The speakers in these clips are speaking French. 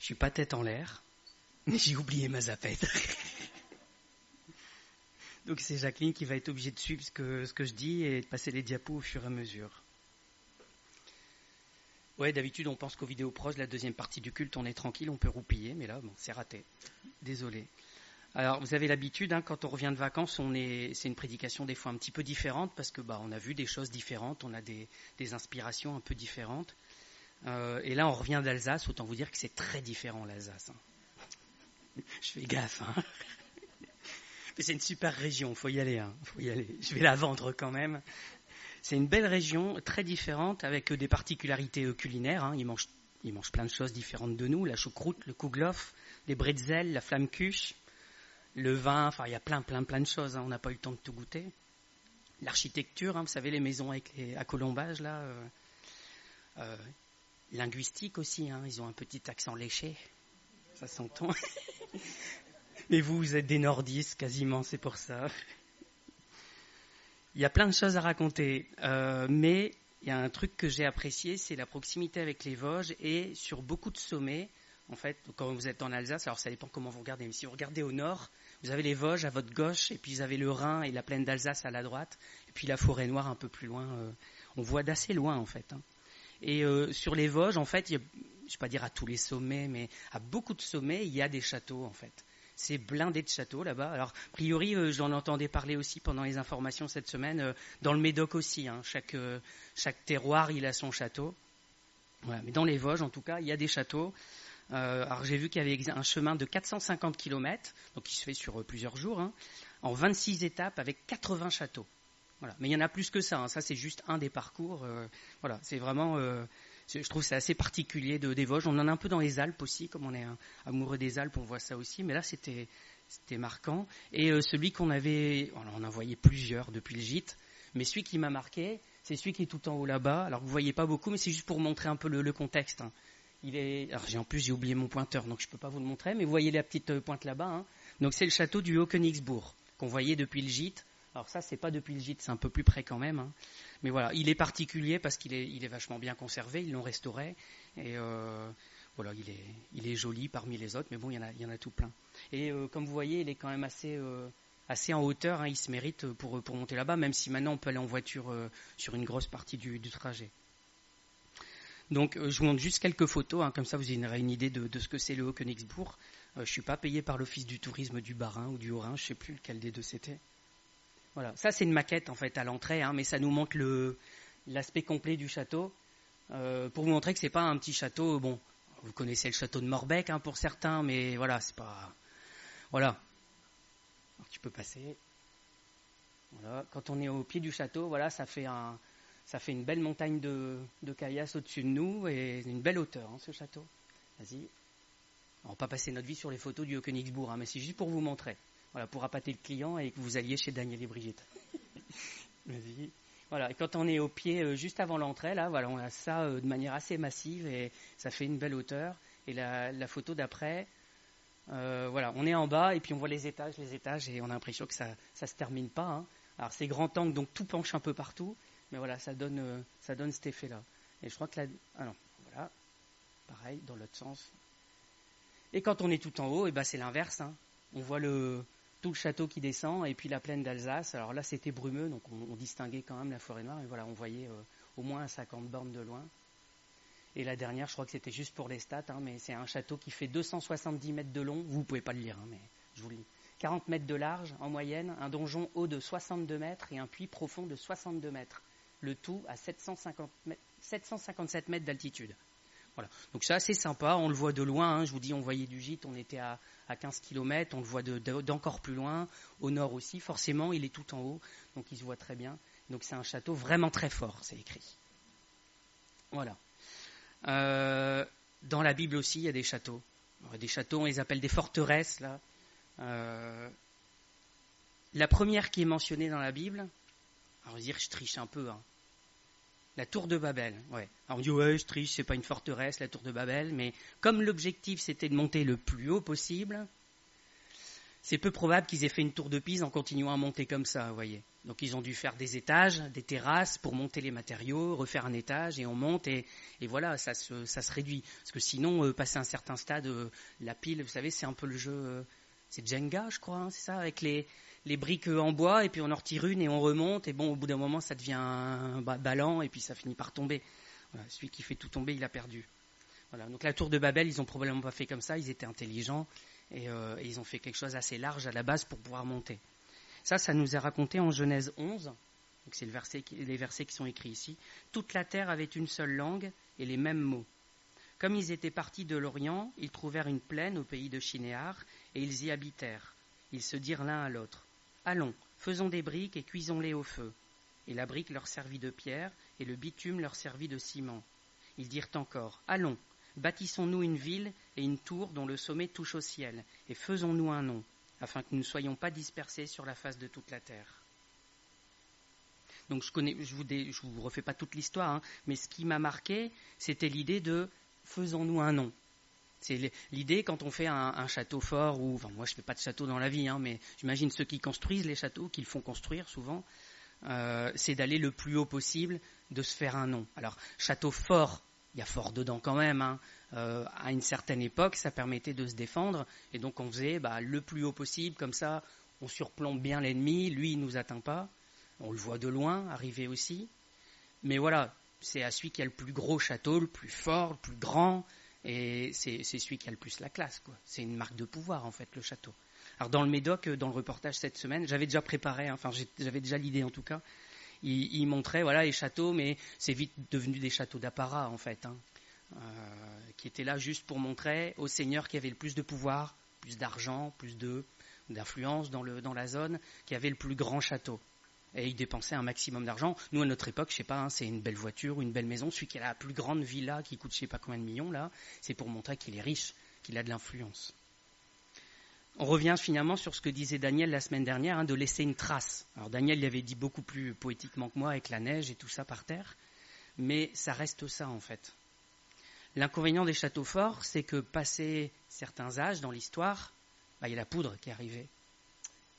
Je suis pas tête en l'air, mais j'ai oublié ma zapette. Donc c'est Jacqueline qui va être obligée de suivre ce que je dis et de passer les diapos au fur et à mesure. Ouais, d'habitude on pense qu'aux vidéos proches, la deuxième partie du culte, on est tranquille, on peut roupiller, mais là, bon, c'est raté. Désolé. Alors, vous avez l'habitude, quand on revient de vacances, c'est une prédication des fois un petit peu différente parce que on a vu des choses différentes, on a des inspirations un peu différentes. Et là, on revient d'Alsace, autant vous dire que c'est très différent l'Alsace. Je fais gaffe. Mais c'est une super région, faut y aller. Faut y aller. Je vais la vendre quand même. C'est une belle région, très différente, avec des particularités culinaires. Ils mangent plein de choses différentes de nous, la choucroute, le kouglof, les bretzels, la flammkuche. Le vin, il y a plein de choses, on n'a pas eu le temps de tout goûter. L'architecture, vous savez, les maisons à colombages, là. Linguistique aussi, ils ont un petit accent léché, ça s'entend. Mais vous êtes des nordistes quasiment, c'est pour ça. Il y a plein de choses à raconter, mais il y a un truc que j'ai apprécié, c'est la proximité avec les Vosges et sur beaucoup de sommets. En fait, quand vous êtes en Alsace, alors ça dépend comment vous regardez, mais si vous regardez au nord, vous avez les Vosges à votre gauche, et puis vous avez le Rhin et la plaine d'Alsace à la droite, et puis la forêt noire un peu plus loin. On voit d'assez loin, en fait. Et sur les Vosges, en fait, je ne vais pas dire à tous les sommets, mais à beaucoup de sommets, il y a des châteaux, en fait. C'est blindé de châteaux là-bas. Alors, a priori, j'en entendais parler aussi pendant les informations cette semaine, dans le Médoc aussi. Chaque terroir, il a son château. Voilà. Mais dans les Vosges, en tout cas, il y a des châteaux. Alors j'ai vu qu'il y avait un chemin de 450 km, donc qui se fait sur plusieurs jours, en 26 étapes avec 80 châteaux. Voilà. Mais il y en a plus que ça, ça c'est juste un des parcours. Voilà, c'est vraiment, je trouve que c'est assez particulier des Vosges. On en a un peu dans les Alpes aussi, comme on est amoureux des Alpes, on voit ça aussi, mais là c'était marquant. Et celui qu'on avait, on en a envoyé plusieurs depuis le gîte, mais celui qui m'a marqué, c'est celui qui est tout en haut là-bas. Alors vous voyez pas beaucoup, mais c'est juste pour montrer un peu le contexte. Alors j'ai oublié mon pointeur, donc je ne peux pas vous le montrer, mais vous voyez la petite pointe là-bas. Donc c'est le château du Haut-Königsbourg, qu'on voyait depuis le gîte. Alors ça, c'est pas depuis le gîte, c'est un peu plus près quand même. Mais voilà, il est particulier parce qu'il est vachement bien conservé, ils l'ont restauré. Et voilà, il est joli parmi les autres, mais bon, il y en a tout plein. Et comme vous voyez, il est quand même assez en hauteur, il se mérite pour monter là-bas, même si maintenant on peut aller en voiture sur une grosse partie du trajet. Donc je vous montre juste quelques photos, comme ça vous aurez une idée de ce que c'est le Haut-Königsbourg. Je ne suis pas payé par l'Office du tourisme du Bas-Rhin ou du Haut-Rhin, je ne sais plus lequel des deux c'était. Voilà, ça c'est une maquette en fait à l'entrée, mais ça nous montre l'aspect complet du château, pour vous montrer que c'est pas un petit château. Bon, vous connaissez le château de Morbecque pour certains, mais voilà, c'est pas... Voilà, alors, tu peux passer. Voilà, quand on est au pied du château, voilà, ça fait une belle montagne de caillasse au-dessus de nous et une belle hauteur, ce château. Vas-y. On va pas passer notre vie sur les photos du Haut-Königsbourg, mais c'est juste pour vous montrer. Voilà, pour appâter le client et que vous alliez chez Daniel et Brigitte. Vas-y. Voilà, et quand on est au pied, juste avant l'entrée, là, voilà, on a ça de manière assez massive et ça fait une belle hauteur. Et la photo d'après, voilà, on est en bas et puis on voit les étages et on a l'impression que ça se termine pas. Alors c'est grand angle, donc tout penche un peu partout. Mais voilà, ça donne cet effet-là. Et je crois que là... Ah non, voilà. Pareil, dans l'autre sens. Et quand on est tout en haut, c'est l'inverse. On voit tout le château qui descend et puis la plaine d'Alsace. Alors là, c'était brumeux, donc on distinguait quand même la forêt noire. Et voilà, on voyait au moins à 50 bornes de loin. Et la dernière, je crois que c'était juste pour les stats, mais c'est un château qui fait 270 mètres de long. Vous ne pouvez pas le lire, mais je vous le lis. 40 mètres de large en moyenne, un donjon haut de 62 mètres et un puits profond de 62 mètres. Le tout à 757 mètres d'altitude. Voilà. Donc c'est assez sympa, on le voit de loin, je vous dis, on voyait du gîte, on était à 15 km, on le voit d'encore plus loin, au nord aussi, forcément, il est tout en haut, donc il se voit très bien. Donc c'est un château vraiment très fort, c'est écrit. Voilà. Dans la Bible aussi, il y a des châteaux. Des châteaux, on les appelle des forteresses, là. La première qui est mentionnée dans la Bible, alors dire je triche un peu, la tour de Babel, ouais. Alors on dit ouais, je triche, c'est pas une forteresse, la tour de Babel, mais comme l'objectif c'était de monter le plus haut possible, C'est peu probable qu'ils aient fait une tour de Pise en continuant à monter comme ça, vous voyez. Donc ils ont dû faire des étages, des terrasses pour monter les matériaux, refaire un étage et on monte et voilà, ça se réduit. Parce que sinon, passer un certain stade, la pile, vous savez, c'est un peu le jeu, c'est Jenga, je crois, hein, c'est ça, avec les briques en bois et puis on en retire une et on remonte et bon, au bout d'un moment, ça devient ballant et puis ça finit par tomber. Voilà, celui qui fait tout tomber, il a perdu. Voilà, donc la tour de Babel, ils ont probablement pas fait comme ça, ils étaient intelligents et ils ont fait quelque chose assez large à la base pour pouvoir monter. Ça nous est raconté en Genèse 11, donc c'est les versets qui sont écrits ici. Toute la terre avait une seule langue et les mêmes mots. Comme ils étaient partis de l'Orient, ils trouvèrent une plaine au pays de Shinéar et ils y habitèrent. Ils se dirent l'un à l'autre, « Allons, faisons des briques et cuisons-les au feu. » Et la brique leur servit de pierre et le bitume leur servit de ciment. Ils dirent encore, « Allons, bâtissons-nous une ville et une tour dont le sommet touche au ciel, et faisons-nous un nom, afin que nous ne soyons pas dispersés sur la face de toute la terre. » Donc je vous refais pas toute l'histoire, hein, mais ce qui m'a marqué, c'était l'idée de « faisons-nous un nom ». C'est l'idée quand on fait un château fort, ou enfin moi je fais pas de château dans la vie, hein, mais j'imagine ceux qui construisent les châteaux, qui le font construire souvent, c'est d'aller le plus haut possible, de se faire un nom. Alors château fort, il y a fort dedans quand même, hein. À une certaine époque, ça permettait de se défendre, et donc on faisait le plus haut possible, comme ça on surplombe bien l'ennemi, lui il ne nous atteint pas, on le voit de loin arriver aussi, mais voilà, c'est à celui qui a le plus gros château, le plus fort, le plus grand, et c'est celui qui a le plus la classe, quoi. C'est une marque de pouvoir en fait, le château. Alors dans le Médoc, dans le reportage cette semaine, j'avais déjà préparé, hein, enfin j'avais déjà l'idée en tout cas, il montrait voilà, les châteaux, mais c'est vite devenu des châteaux d'apparat en fait, hein, qui étaient là juste pour montrer aux seigneurs qui avaient le plus de pouvoir, plus d'argent, plus d'influence dans la zone, qui avait le plus grand château. Et ils dépensaient un maximum d'argent. Nous, à notre époque, je sais pas, hein, c'est une belle voiture ou une belle maison. Celui qui a la plus grande villa qui coûte je sais pas combien de millions, là, c'est pour montrer qu'il est riche, qu'il a de l'influence. On revient finalement sur ce que disait Daniel la semaine dernière, hein, de laisser une trace. Alors Daniel l'avait dit beaucoup plus poétiquement que moi, avec la neige et tout ça par terre, mais ça reste ça en fait. L'inconvénient des châteaux forts, c'est que passé certains âges dans l'histoire, il y a la poudre qui est arrivée.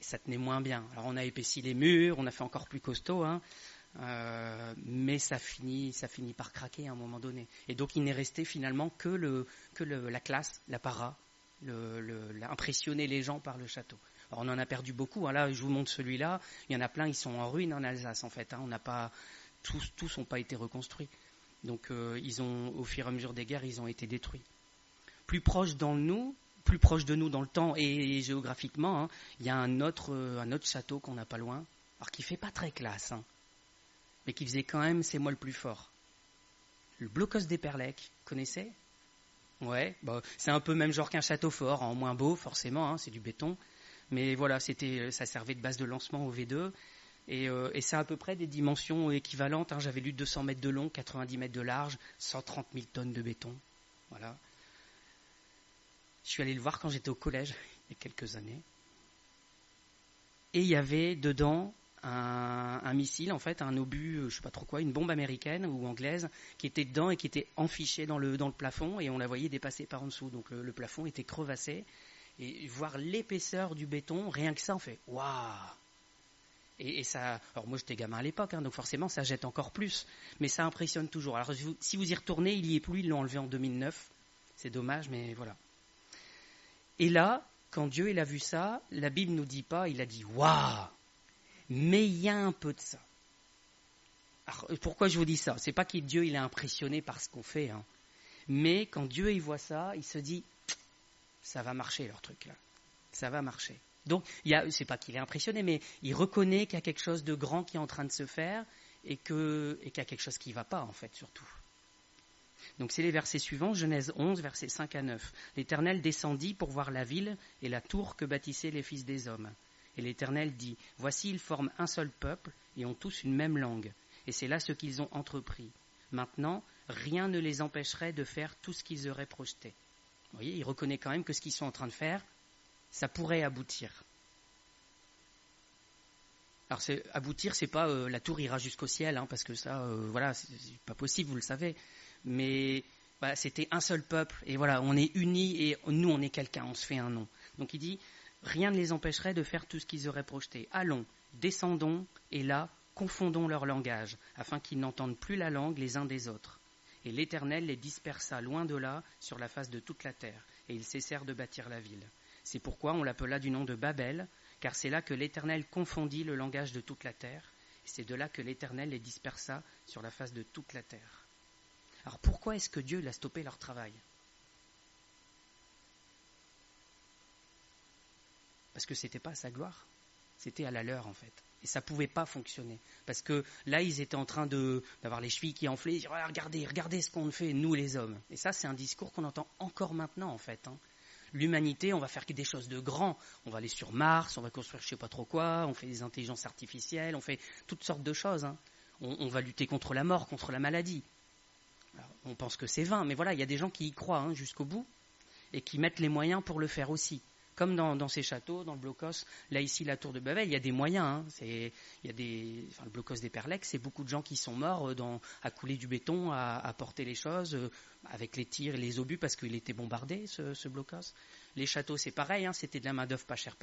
Et ça tenait moins bien. Alors on a épaissi les murs, on a fait encore plus costaud, hein, mais ça finit par craquer à un moment donné. Et donc il n'est resté finalement que la classe, l'apparat, impressionner les gens par le château. Alors on en a perdu beaucoup, hein. Là je vous montre celui-là, il y en a plein, ils sont en ruine en Alsace en fait, hein. On n'a pas tous n'ont pas été reconstruits. Donc au fur et à mesure des guerres, ils ont été détruits. Plus proche de nous dans le temps et géographiquement, hein, il y a un autre château qu'on n'a pas loin, alors qui fait pas très classe, hein, mais qui faisait quand même c'est moi le plus fort. Le Blocos d'Eperlec, connaissez ? Ouais, c'est un peu même genre qu'un château fort, en moins beau forcément, hein, c'est du béton, mais voilà, ça servait de base de lancement au V2, et c'est à peu près des dimensions équivalentes, hein. J'avais lu 200 mètres de long, 90 mètres de large, 130 000 tonnes de béton, voilà. Je suis allé le voir quand j'étais au collège, il y a quelques années. Et il y avait dedans un missile, en fait, un obus, je ne sais pas trop quoi, une bombe américaine ou anglaise, qui était dedans et qui était enfichée dans le plafond, et on la voyait dépasser par en dessous. Donc le plafond était crevassé. Et voir l'épaisseur du béton, rien que ça, on fait « Waouh !» Et ça, alors moi j'étais gamin à l'époque, hein, donc forcément ça jette encore plus. Mais ça impressionne toujours. Alors si vous y retournez, il y est plus, ils l'ont enlevé en 2009. C'est dommage, mais voilà. Et là, quand Dieu il a vu ça, la Bible ne nous dit pas, il a dit « Waouh !» Mais il y a un peu de ça. Alors, pourquoi je vous dis ça ? C'est pas que Dieu il est impressionné par ce qu'on fait, hein. Mais quand Dieu il voit ça, il se dit « Ça va marcher leur truc là, ça va marcher ». Donc, c'est pas qu'il est impressionné, mais il reconnaît qu'il y a quelque chose de grand qui est en train de se faire et qu'il y a quelque chose qui ne va pas en fait surtout. Donc c'est les versets suivants, Genèse 11, versets 5 à 9. L'Éternel descendit pour voir la ville et la tour que bâtissaient les fils des hommes. Et l'Éternel dit, « Voici, ils forment un seul peuple et ont tous une même langue. Et c'est là ce qu'ils ont entrepris. Maintenant, rien ne les empêcherait de faire tout ce qu'ils auraient projeté. » Vous voyez, il reconnaît quand même que ce qu'ils sont en train de faire, ça pourrait aboutir. Alors aboutir, c'est pas la tour ira jusqu'au ciel, hein, parce que ça, voilà, c'est pas possible, vous le savez. Mais c'était un seul peuple, et voilà, on est unis, et nous, on est quelqu'un, on se fait un nom. Donc il dit, rien ne les empêcherait de faire tout ce qu'ils auraient projeté. Allons, descendons, et là, confondons leur langage, afin qu'ils n'entendent plus la langue les uns des autres. Et l'Éternel les dispersa loin de là, sur la face de toute la terre, et ils cessèrent de bâtir la ville. C'est pourquoi on l'appela du nom de Babel, car c'est là que l'Éternel confondit le langage de toute la terre, et c'est de là que l'Éternel les dispersa sur la face de toute la terre. Alors pourquoi est-ce que Dieu a stoppé leur travail ? Parce que c'était pas à sa gloire, c'était à la leur en fait. Et ça pouvait pas fonctionner. Parce que là, ils étaient en train d'avoir les chevilles qui enflaient, ils disaient « Regardez ce qu'on fait, nous les hommes ». Et ça, c'est un discours qu'on entend encore maintenant en fait. L'humanité, on va faire des choses de grands. On va aller sur Mars, on va construire je sais pas trop quoi, on fait des intelligences artificielles, on fait toutes sortes de choses. On va lutter contre la mort, contre la maladie. Alors, on pense que c'est vain, mais voilà, il y a des gens qui y croient jusqu'au bout et qui mettent les moyens pour le faire aussi. Comme dans ces châteaux, dans le blocos, là ici la tour de Babel, il y a des moyens. Le blocos des Perlecs, c'est beaucoup de gens qui sont morts à couler du béton, à porter les choses, avec les tirs et les obus parce qu'il était bombardé ce blocos. Les châteaux, c'est pareil, c'était de la main d'œuvre pas cher.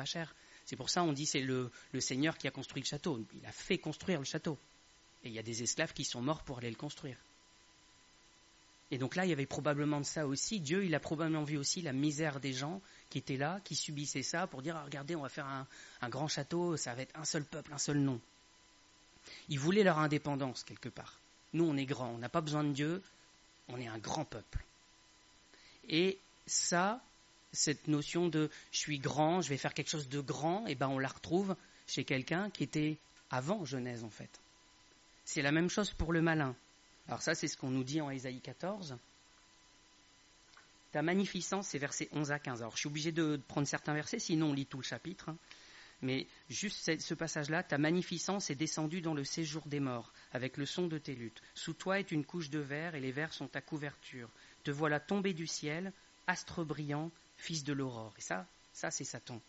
C'est pour ça on dit c'est le Seigneur qui a construit le château. Il a fait construire le château. Et il y a des esclaves qui sont morts pour aller le construire. Et donc là, il y avait probablement de ça aussi. Dieu, il a probablement vu aussi la misère des gens qui étaient là, qui subissaient ça pour dire « Regardez, on va faire un grand château, ça va être un seul peuple, un seul nom ». Ils voulaient leur indépendance quelque part. Nous, on est grands, on n'a pas besoin de Dieu, on est un grand peuple. Et ça, cette notion de « je suis grand, je vais faire quelque chose de grand », on la retrouve chez quelqu'un qui était avant Genèse en fait. C'est la même chose pour le malin. Alors ça, c'est ce qu'on nous dit en Ésaïe 14. Ta magnificence, c'est versets 11 à 15. Alors je suis obligé de prendre certains versets, sinon on lit tout le chapitre. Mais juste ce passage-là, ta magnificence est descendue dans le séjour des morts, avec le son de tes luttes. Sous toi est une couche de verre, et les vers sont ta couverture. Te voilà tombé du ciel, astre brillant, fils de l'aurore. Et ça c'est Satan.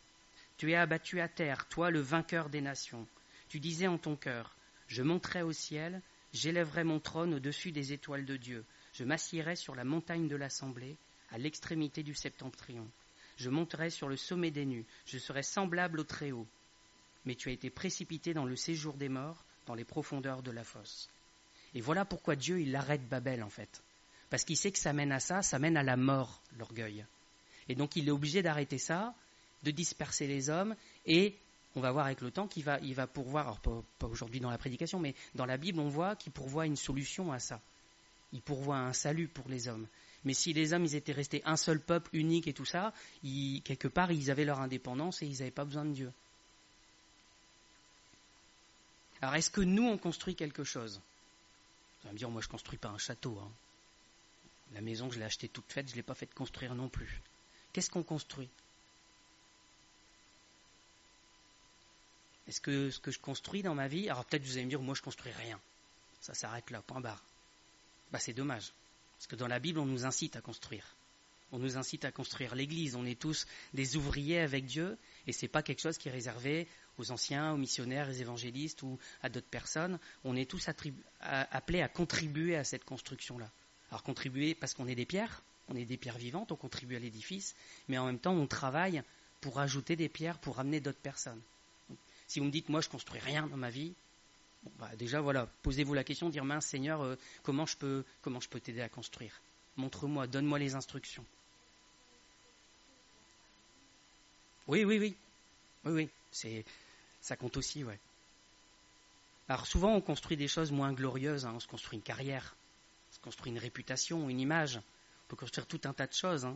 Tu es abattu à terre, toi le vainqueur des nations. Tu disais en ton cœur, je monterai au ciel, j'élèverai mon trône au-dessus des étoiles de Dieu. Je m'assiérai sur la montagne de l'assemblée, à l'extrémité du septentrion. Je monterai sur le sommet des nues. Je serai semblable au Très-Haut. Mais tu as été précipité dans le séjour des morts, dans les profondeurs de la fosse. Et voilà pourquoi Dieu, il arrête Babel, en fait. Parce qu'il sait que ça mène à ça mène à la mort, l'orgueil. Et donc il est obligé d'arrêter ça, de disperser les hommes, et on va voir avec le temps qu'il va pourvoir, alors pas aujourd'hui dans la prédication, mais dans la Bible, on voit qu'il pourvoit une solution à ça. Il pourvoit un salut pour les hommes. Mais si les hommes, ils étaient restés un seul peuple unique et tout ça, quelque part, ils avaient leur indépendance et ils n'avaient pas besoin de Dieu. Alors, est-ce que nous, on construit quelque chose ? Vous allez me dire, moi, je ne construis pas un château. La maison, je l'ai achetée toute faite, je ne l'ai pas faite construire non plus. Qu'est-ce qu'on construit ? Est-ce que ce que je construis dans ma vie, alors peut-être vous allez me dire, moi je construis rien. Ça s'arrête là, point barre. C'est dommage. Parce que dans la Bible, on nous incite à construire. On nous incite à construire l'Église. On est tous des ouvriers avec Dieu. Et ce n'est pas quelque chose qui est réservé aux anciens, aux missionnaires, aux évangélistes ou à d'autres personnes. On est tous appelés à contribuer à cette construction-là. Alors contribuer parce qu'on est des pierres vivantes, on contribue à l'édifice. Mais en même temps, on travaille pour ajouter des pierres, pour amener d'autres personnes. Si vous me dites, moi je ne construis rien dans ma vie, déjà voilà, posez-vous la question, dire mince Seigneur, comment je peux t'aider à construire ? Montre-moi, donne-moi les instructions. Oui, ça compte aussi, ouais. Alors souvent on construit des choses moins glorieuses, on se construit une carrière, on se construit une réputation, une image, on peut construire tout un tas de choses.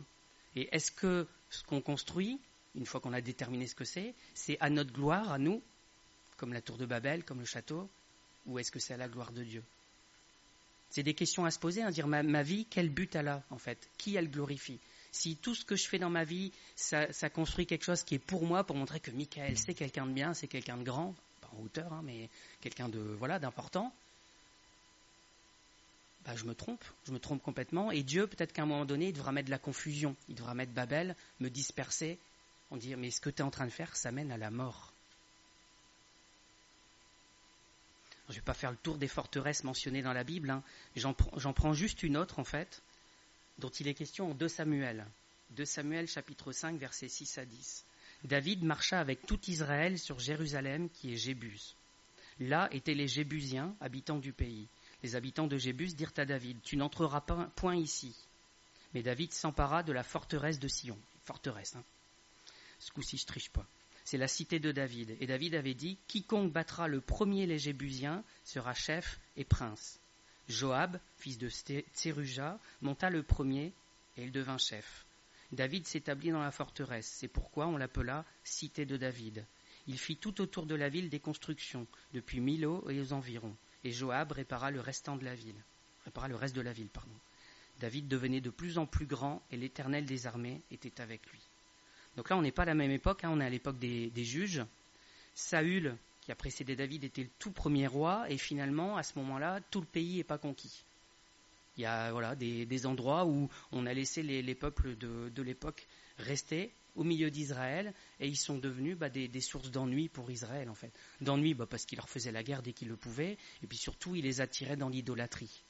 Et est-ce que ce qu'on construit, une fois qu'on a déterminé ce que c'est à notre gloire, à nous, comme la tour de Babel, comme le château, ou est-ce que c'est à la gloire de Dieu ? C'est des questions à se poser, dire ma vie, quel but elle a en fait ? Qui elle glorifie ? Si tout ce que je fais dans ma vie, ça construit quelque chose qui est pour moi, pour montrer que Michael, c'est quelqu'un de bien, c'est quelqu'un de grand, pas en hauteur, mais quelqu'un d'important, je me trompe complètement, et Dieu, peut-être qu'à un moment donné, il devra mettre de la confusion, il devra mettre Babel, me disperser, on dit, mais ce que tu es en train de faire, ça mène à la mort. Je ne vais pas faire le tour des forteresses mentionnées dans la Bible, j'en prends juste une autre, en fait, dont il est question en 2 Samuel. 2 Samuel, chapitre 5, versets 6 à 10. David marcha avec tout Israël sur Jérusalem, qui est Jébus. Là étaient les Jébusiens, habitants du pays. Les habitants de Jébus dirent à David, « Tu n'entreras point ici. » Mais David s'empara de la forteresse de Sion. Forteresse, hein. Ce coup-ci, je triche pas. C'est la cité de David. Et David avait dit, « Quiconque battra le premier les Jébusiens sera chef et prince. » Joab, fils de Tseruja, monta le premier et il devint chef. David s'établit dans la forteresse. C'est pourquoi on l'appela cité de David. Il fit tout autour de la ville des constructions, depuis Milo et aux environs. Et Joab répara le reste de la ville. David devenait de plus en plus grand et l'Éternel des armées était avec lui. Donc là, on n'est pas à la même époque, hein, on est à l'époque des juges. Saül, qui a précédé David, était le tout premier roi et finalement, à ce moment-là, tout le pays n'est pas conquis. Il y a des endroits où on a laissé les peuples de l'époque rester au milieu d'Israël et ils sont devenus des sources d'ennui pour Israël en fait. D'ennui parce qu'il leur faisait la guerre dès qu'il le pouvait et puis surtout il les attirait dans l'idolâtrie.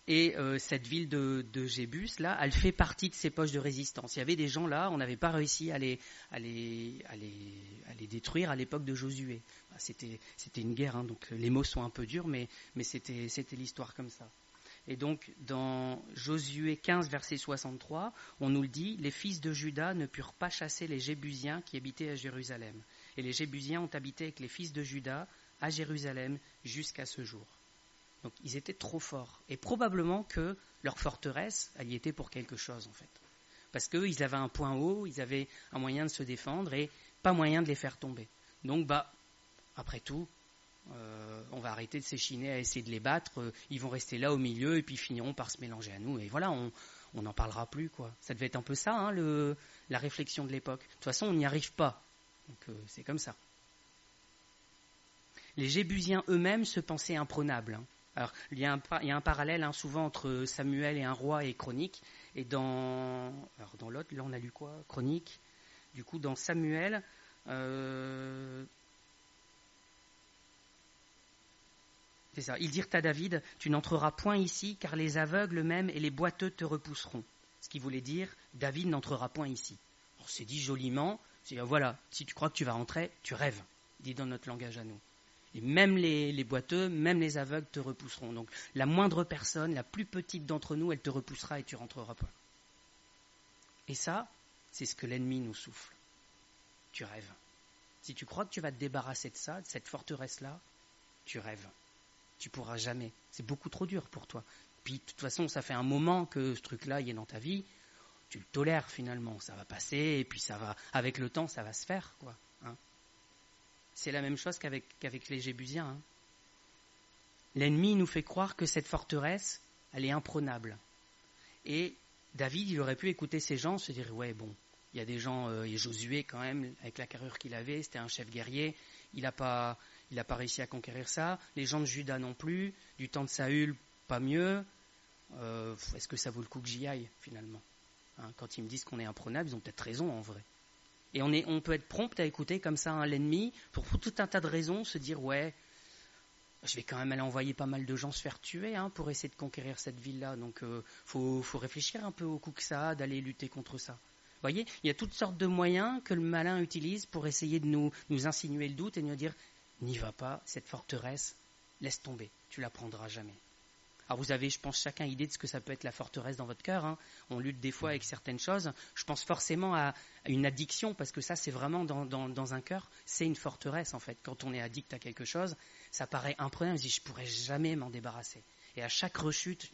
Et cette ville de Jébus, là, elle fait partie de ces poches de résistance. Il y avait des gens là, on n'avait pas réussi à les détruire à l'époque de Josué. C'était une guerre, hein, donc les mots sont un peu durs, mais c'était l'histoire comme ça. Et donc, dans Josué 15, verset 63, on nous le dit, « Les fils de Juda ne purent pas chasser les Jébusiens qui habitaient à Jérusalem. Et les Jébusiens ont habité avec les fils de Juda à Jérusalem jusqu'à ce jour. » Donc ils étaient trop forts. Et probablement que leur forteresse, elle y était pour quelque chose en fait. Parce qu'eux, ils avaient un point haut, ils avaient un moyen de se défendre et pas moyen de les faire tomber. Donc après tout, on va arrêter de s'échiner à essayer de les battre, ils vont rester là au milieu et puis finiront par se mélanger à nous. Et voilà, on n'en parlera plus, quoi. Ça devait être un peu ça, hein, la réflexion de l'époque. De toute façon, on n'y arrive pas. Donc c'est comme ça. Les Jébusiens eux-mêmes se pensaient imprenables, hein. Alors, il y a un parallèle hein, souvent entre Samuel et un roi et Chronique. Et dans l'autre, là on a lu quoi ? Chronique. Du coup, dans Samuel, c'est ça. Ils dirent à David, « Tu n'entreras point ici, car les aveugles même et les boiteux te repousseront. » Ce qui voulait dire, David n'entrera point ici. Alors, c'est dit joliment, c'est voilà, si tu crois que tu vas rentrer, tu rêves, dit dans notre langage à nous. Et même les boiteux, même les aveugles te repousseront. Donc la moindre personne, la plus petite d'entre nous, elle te repoussera et tu rentreras pas. Et ça, c'est ce que l'ennemi nous souffle. Tu rêves. Si tu crois que tu vas te débarrasser de ça, de cette forteresse-là, tu rêves. Tu pourras jamais. C'est beaucoup trop dur pour toi. Puis de toute façon, ça fait un moment que ce truc-là y est dans ta vie. Tu le tolères finalement. Ça va passer et puis ça va, avec le temps, ça va se faire, quoi. Hein. C'est la même chose qu'avec les Jébusiens. Hein. L'ennemi nous fait croire que cette forteresse, elle est imprenable. Et David, il aurait pu écouter ces gens, se dire, ouais, bon, il y a des gens, il y a Josué quand même, avec la carrure qu'il avait, c'était un chef guerrier, il n'a pas réussi à conquérir ça, les gens de Juda non plus, du temps de Saül, pas mieux, est-ce que ça vaut le coup que j'y aille, finalement, hein, quand ils me disent qu'on est imprenable, ils ont peut-être raison en vrai. Et on peut être prompt à écouter comme ça hein, l'ennemi, pour tout un tas de raisons, se dire, ouais, je vais quand même aller envoyer pas mal de gens se faire tuer hein, pour essayer de conquérir cette ville-là. Donc, faut réfléchir un peu au coup que ça a d'aller lutter contre ça. Vous voyez, il y a toutes sortes de moyens que le malin utilise pour essayer de nous insinuer le doute et de nous dire, n'y va pas, cette forteresse, laisse tomber, tu la prendras jamais. Alors vous avez, je pense, chacun idée de ce que ça peut être la forteresse dans votre cœur. Hein. On lutte des fois avec certaines choses. Je pense forcément à une addiction, parce que ça, c'est vraiment dans un cœur, c'est une forteresse, en fait. Quand on est addict à quelque chose, ça paraît imprenable. On se dit, je ne pourrais jamais m'en débarrasser. Et à chaque rechute,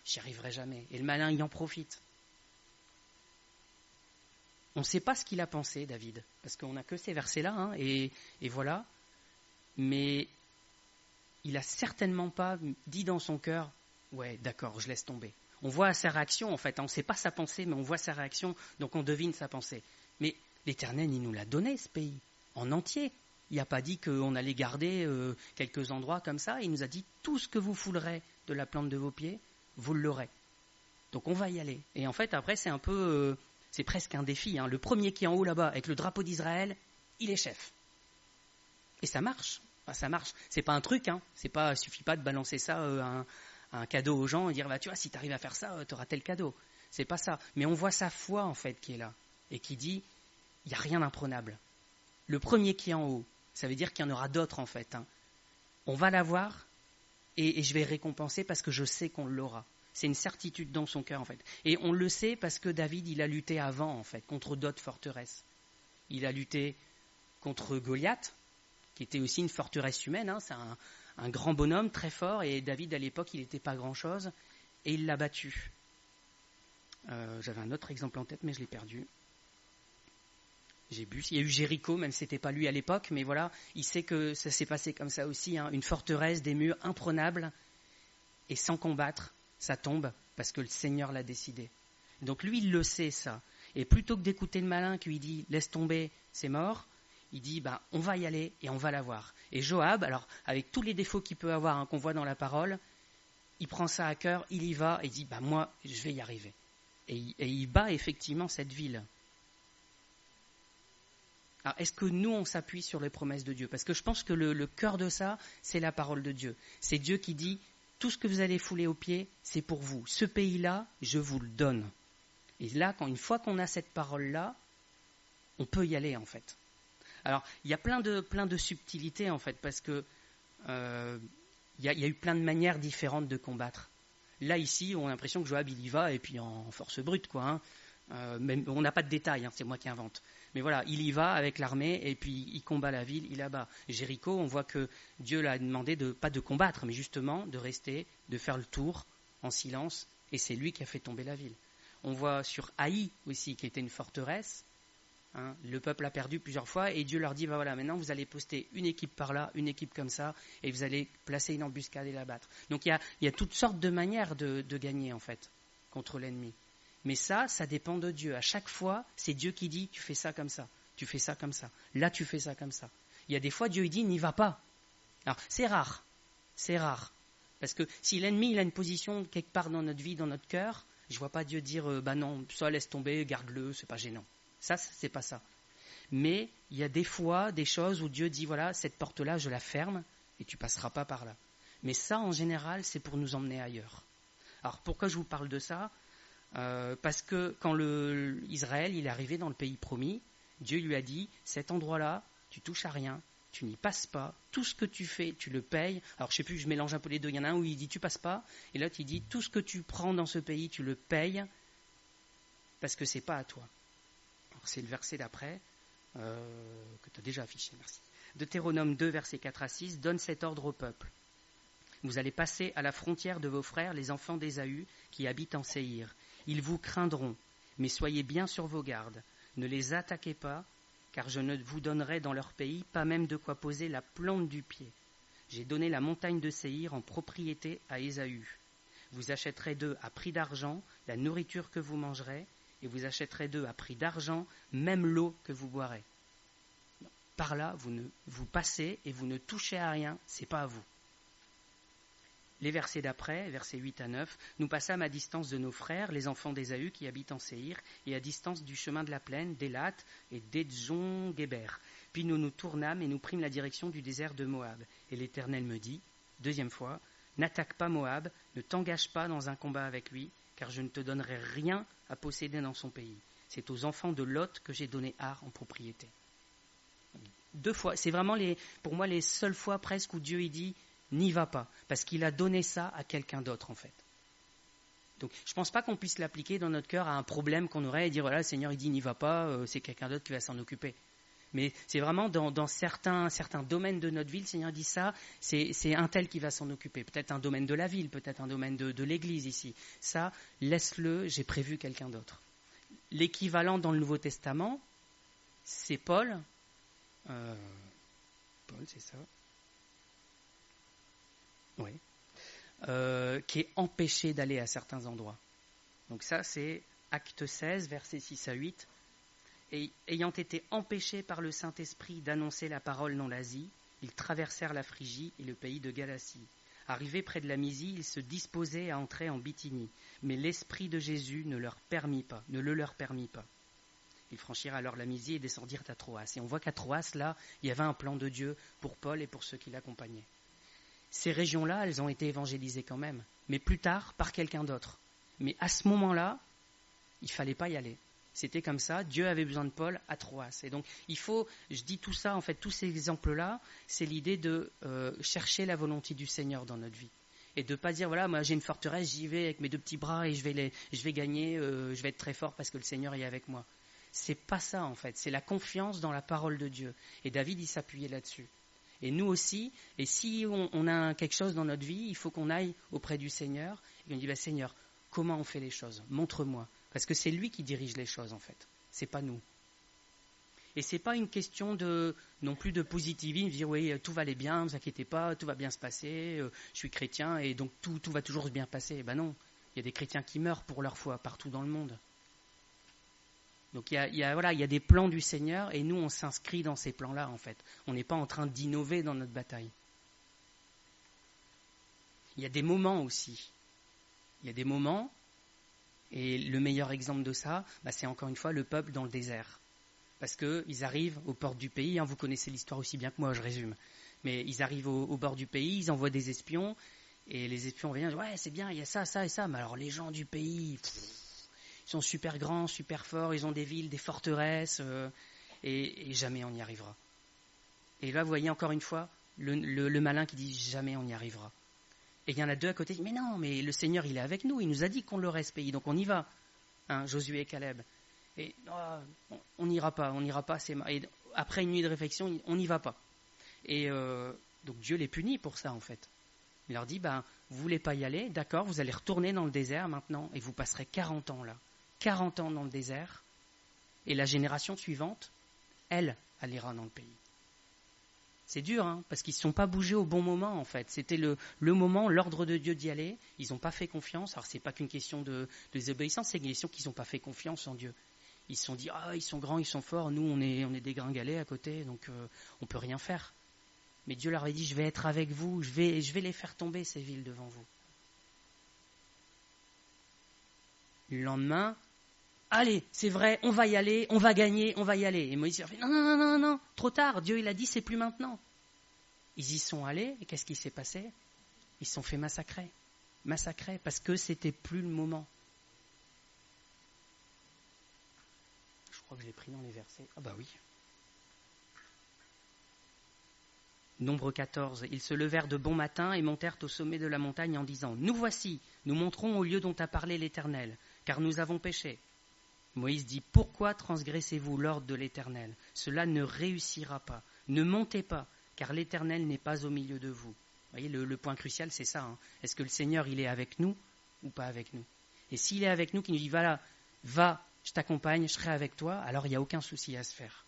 j'y arriverai jamais. Et le malin, il en profite. On ne sait pas ce qu'il a pensé, David, parce qu'on n'a que ces versets-là, hein, et voilà. Mais il n'a certainement pas dit dans son cœur, ouais, d'accord, je laisse tomber. On voit sa réaction, en fait, on ne sait pas sa pensée, mais on voit sa réaction, donc on devine sa pensée. Mais l'Éternel, il nous l'a donné, ce pays, en entier. Il n'a pas dit qu'on allait garder quelques endroits comme ça, il nous a dit, tout ce que vous foulerez de la plante de vos pieds, vous l'aurez. Donc on va y aller. Et en fait, après, c'est un peu, c'est presque un défi. Hein. Le premier qui est en haut là-bas, avec le drapeau d'Israël, il est chef. Et ça marche. Enfin, ça marche. C'est pas un truc, hein. Il suffit pas de balancer ça un cadeau aux gens et dire, tu vois, si tu arrives à faire ça, tu auras tel cadeau. C'est pas ça. Mais on voit sa foi, en fait, qui est là. et qui dit, il n'y a rien d'imprenable. Le premier qui est en haut, ça veut dire qu'il y en aura d'autres en fait. On va l'avoir et je vais récompenser parce que je sais qu'on l'aura. C'est une certitude dans son cœur en fait. Et on le sait parce que David, il a lutté avant en fait, contre d'autres forteresses. Il a lutté contre Goliath, qui était aussi une forteresse humaine. C'est un grand bonhomme très fort et David à l'époque, il n'était pas grand-chose et il l'a battu. J'avais un autre exemple en tête mais je l'ai perdu. Il y a eu Jéricho, même si ce n'était pas lui à l'époque, mais voilà, il sait que ça s'est passé comme ça aussi, une forteresse, des murs imprenables, et sans combattre, ça tombe, parce que le Seigneur l'a décidé. Donc lui, il le sait, ça. Et plutôt que d'écouter le malin qui lui dit « laisse tomber, c'est mort », il dit « on va y aller et on va l'avoir ». Et Joab, alors avec tous les défauts qu'il peut avoir, qu'on voit dans la parole, il prend ça à cœur, il y va, et il dit « moi, je vais y arriver ». Et il bat effectivement cette ville. Alors, est-ce que nous, on s'appuie sur les promesses de Dieu ? Parce que je pense que le cœur de ça, c'est la parole de Dieu. C'est Dieu qui dit, tout ce que vous allez fouler aux pieds, c'est pour vous. Ce pays-là, je vous le donne. Et là, une fois qu'on a cette parole-là, on peut y aller, en fait. Alors, il y a plein de subtilités, en fait, parce que il y a eu plein de manières différentes de combattre. Là, ici, on a l'impression que Joab, il y va, et puis en force brute, quoi. Même, on n'a pas de détails, c'est moi qui invente. Mais voilà, il y va avec l'armée et puis il combat la ville, il abat. Jéricho, on voit que Dieu l'a demandé pas de combattre, mais justement de rester, de faire le tour en silence, et c'est lui qui a fait tomber la ville. On voit sur Haï aussi, qui était une forteresse, le peuple a perdu plusieurs fois, et Dieu leur dit, voilà, maintenant vous allez poster une équipe par là, une équipe comme ça, et vous allez placer une embuscade et la battre. Donc il y a toutes sortes de manières de gagner, en fait, contre l'ennemi. Mais ça dépend de Dieu. À chaque fois, c'est Dieu qui dit, tu fais ça comme ça, tu fais ça comme ça, là tu fais ça comme ça. Il y a des fois, Dieu il dit, n'y va pas. Alors, c'est rare. Parce que si l'ennemi il a une position quelque part dans notre vie, dans notre cœur, je ne vois pas Dieu dire, non, ça laisse tomber, garde-le, c'est pas gênant. Ça, c'est pas ça. Mais il y a des fois, des choses où Dieu dit, voilà, cette porte-là, je la ferme et tu passeras pas par là. Mais ça, en général, c'est pour nous emmener ailleurs. Alors, pourquoi je vous parle de ça ? Parce que quand Israël il est arrivé dans le pays promis, Dieu lui a dit, cet endroit-là, tu touches à rien, tu n'y passes pas, tout ce que tu fais, tu le payes. Alors je sais plus, je mélange un peu les deux, il y en a un où il dit tu passes pas, et l'autre il dit tout ce que tu prends dans ce pays, tu le payes, parce que c'est pas à toi. Alors c'est le verset d'après, que tu as déjà affiché, merci. Deutéronome 2, versets 4 à 6, donne cet ordre au peuple. Vous allez passer à la frontière de vos frères, les enfants d'Ésaü, qui habitent en Séhir. Ils vous craindront, mais soyez bien sur vos gardes. Ne les attaquez pas, car je ne vous donnerai dans leur pays pas même de quoi poser la plante du pied. J'ai donné la montagne de Séhir en propriété à Ésaü. Vous achèterez d'eux à prix d'argent la nourriture que vous mangerez, et vous achèterez d'eux à prix d'argent même l'eau que vous boirez. Par là, vous passez et vous ne touchez à rien, c'est pas à vous. Les versets d'après, versets 8 à 9, nous passâmes à distance de nos frères, les enfants d'Ésaü qui habitent en Séhir, et à distance du chemin de la plaine, d'Élat et d'Edjon-Géber. Puis nous nous tournâmes et nous prîmes la direction du désert de Moab. Et l'Éternel me dit, deuxième fois, n'attaque pas Moab, ne t'engage pas dans un combat avec lui, car je ne te donnerai rien à posséder dans son pays. C'est aux enfants de Lot que j'ai donné Ar en propriété. 2 fois, c'est vraiment pour moi les seules fois presque où Dieu il dit, n'y va pas, parce qu'il a donné ça à quelqu'un d'autre en fait. Donc je ne pense pas qu'on puisse l'appliquer dans notre cœur à un problème qu'on aurait et dire voilà, le Seigneur il dit n'y va pas, c'est quelqu'un d'autre qui va s'en occuper. Mais c'est vraiment dans certains domaines de notre vie, le Seigneur dit ça, c'est un tel qui va s'en occuper. Peut-être un domaine de la ville, peut-être un domaine de l'église ici. Ça, laisse-le, j'ai prévu quelqu'un d'autre. L'équivalent dans le Nouveau Testament, c'est Paul. Paul, c'est ça. Oui. Qui est empêché d'aller à certains endroits. Donc ça, c'est Acte 16, versets 6 à 8. Et ayant été empêchés par le Saint-Esprit d'annoncer la parole dans l'Asie, ils traversèrent la Phrygie et le pays de Galatie. Arrivés près de la Mysie, ils se disposaient à entrer en Bithynie, mais l'Esprit de Jésus ne le leur permit pas. Ils franchirent alors la Mysie et descendirent à Troas. Et on voit qu'à Troas, là, il y avait un plan de Dieu pour Paul et pour ceux qui l'accompagnaient. Ces régions-là, elles ont été évangélisées quand même, mais plus tard par quelqu'un d'autre. Mais à ce moment-là, il ne fallait pas y aller. C'était comme ça, Dieu avait besoin de Paul à Troas. Et donc, je dis tout ça, en fait, tous ces exemples-là, c'est l'idée de chercher la volonté du Seigneur dans notre vie. Et de ne pas dire, voilà, moi j'ai une forteresse, j'y vais avec mes 2 petits bras et je vais gagner, je vais être très fort parce que le Seigneur est avec moi. C'est pas ça, en fait, c'est la confiance dans la parole de Dieu. Et David, il s'appuyait là-dessus. Et nous aussi, et si on a quelque chose dans notre vie, il faut qu'on aille auprès du Seigneur et on dit, Seigneur, comment on fait les choses ? Montre-moi. Parce que c'est lui qui dirige les choses, en fait. C'est pas nous. Et c'est pas une question non plus de positivisme, de dire oui, tout va aller bien, ne vous inquiétez pas, tout va bien se passer, je suis chrétien et donc tout va toujours bien passer. Ben non, il y a des chrétiens qui meurent pour leur foi partout dans le monde. Donc il y a des plans du Seigneur et nous on s'inscrit dans ces plans-là, en fait. On n'est pas en train d'innover dans notre bataille. Il y a des moments aussi. Il y a des moments. Et le meilleur exemple de ça, c'est encore une fois le peuple dans le désert. Parce qu'ils arrivent aux portes du pays, vous connaissez l'histoire aussi bien que moi, je résume. Mais ils arrivent au bord du pays, ils envoient des espions, et les espions viennent, ouais c'est bien, il y a ça, ça et ça. Mais alors les gens du pays, ils sont super grands, super forts, ils ont des villes, des forteresses, et jamais on y arrivera. Et là vous voyez encore une fois, le malin qui dit jamais on y arrivera. Et il y en a 2 à côté, mais non, mais le Seigneur, il est avec nous, il nous a dit qu'on l'aurait ce pays, donc on y va, Josué et Caleb. Et on n'ira pas, c'est mal. Et après une nuit de réflexion, on n'y va pas. Et donc Dieu les punit pour ça, en fait. Il leur dit, vous voulez pas y aller, d'accord, vous allez retourner dans le désert maintenant, et vous passerez 40 ans là. 40 ans dans le désert, et la génération suivante, elle ira dans le pays. C'est dur, parce qu'ils ne se sont pas bougés au bon moment, en fait. C'était le moment, l'ordre de Dieu d'y aller. Ils n'ont pas fait confiance. Alors, ce n'est pas qu'une question de désobéissance, c'est une question qu'ils n'ont pas fait confiance en Dieu. Ils se sont dit, ils sont grands, ils sont forts, nous, on est dégringalés à côté, donc on ne peut rien faire. Mais Dieu leur a dit, je vais être avec vous, je vais les faire tomber, ces villes, devant vous. Le lendemain, allez, c'est vrai, on va y aller, on va gagner, on va y aller. Et Moïse a fait, non, trop tard, Dieu il a dit, c'est plus maintenant. Ils y sont allés, et qu'est-ce qui s'est passé ? Ils se sont fait massacrer, parce que c'était plus le moment. Je crois que je l'ai pris dans les versets. Oui. Nombre 14. Ils se levèrent de bon matin et montèrent au sommet de la montagne en disant, nous voici, nous monterons au lieu dont a parlé l'Éternel, car nous avons péché. Moïse dit, pourquoi transgressez-vous l'ordre de l'Éternel ? Cela ne réussira pas. Ne montez pas, car l'Éternel n'est pas au milieu de vous. Vous voyez, le point crucial, c'est ça. Est-ce que le Seigneur, il est avec nous ou pas avec nous ? Et s'il est avec nous, qu'il nous dit, voilà, va, je t'accompagne, je serai avec toi, alors il n'y a aucun souci à se faire.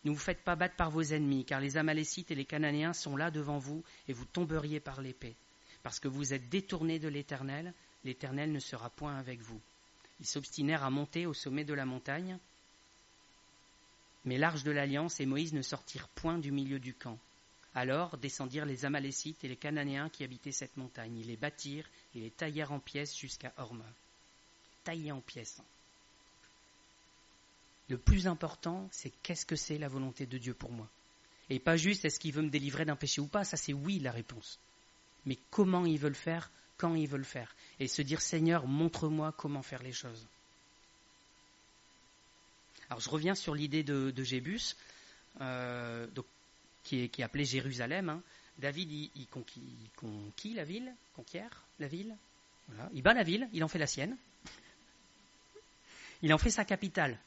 Ne vous faites pas battre par vos ennemis, car les Amalécites et les Cananéens sont là devant vous, et vous tomberiez par l'épée. Parce que vous êtes détournés de l'Éternel ne sera point avec vous. Ils s'obstinèrent à monter au sommet de la montagne, mais l'arche de l'Alliance et Moïse ne sortirent point du milieu du camp. Alors descendirent les Amalécites et les Cananéens qui habitaient cette montagne. Ils les battirent et les taillèrent en pièces jusqu'à Horma. Taillés en pièces. Le plus important, c'est qu'est-ce que c'est la volonté de Dieu pour moi. Et pas juste est-ce qu'il veut me délivrer d'un péché ou pas, ça c'est oui la réponse. Mais comment il veut le faire, quand il veut le faire. Et se dire Seigneur, montre-moi comment faire les choses. Alors je reviens sur l'idée de Jébus, qui est appelée Jérusalem. David il conquiert la ville. Voilà. Il bat la ville, il en fait la sienne. Il en fait sa capitale.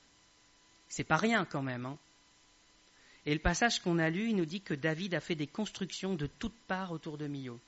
C'est pas rien quand même. Et le passage qu'on a lu, il nous dit que David a fait des constructions de toutes parts autour de Millo.